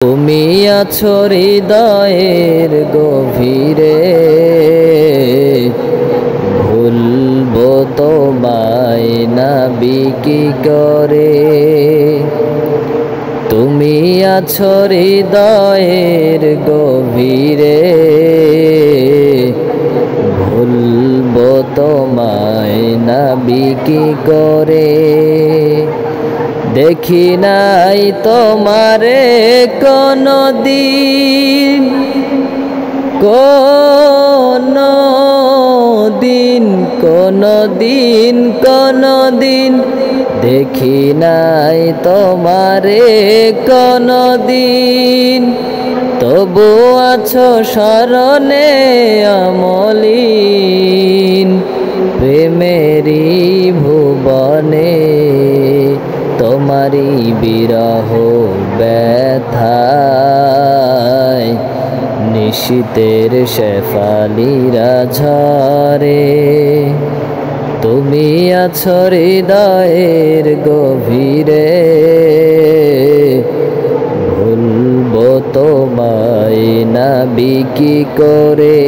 তুমি আছো হৃদয়ের গভীরে, ভুলবো তোমায় নাবি কি করে। তুমি আছো হৃদয়ের গভীরে, ভুলবো তোমায় নাবি কি করে। দেখি নাই তোমারে কোনদিন, কোনদিন কোনদিন কোনদিন দেখি নাই তোমারে কোনদিন। তবু আছো স্মরণে অমলিন, প্রেমেরই ভুবনে তোমারি বিরহ ব্যথায় নিশীতের শেফালিরা ঝরে। তুমি আছো হৃদয়ের গভীরে, ভুলবো তোমায় নাবি কি করে।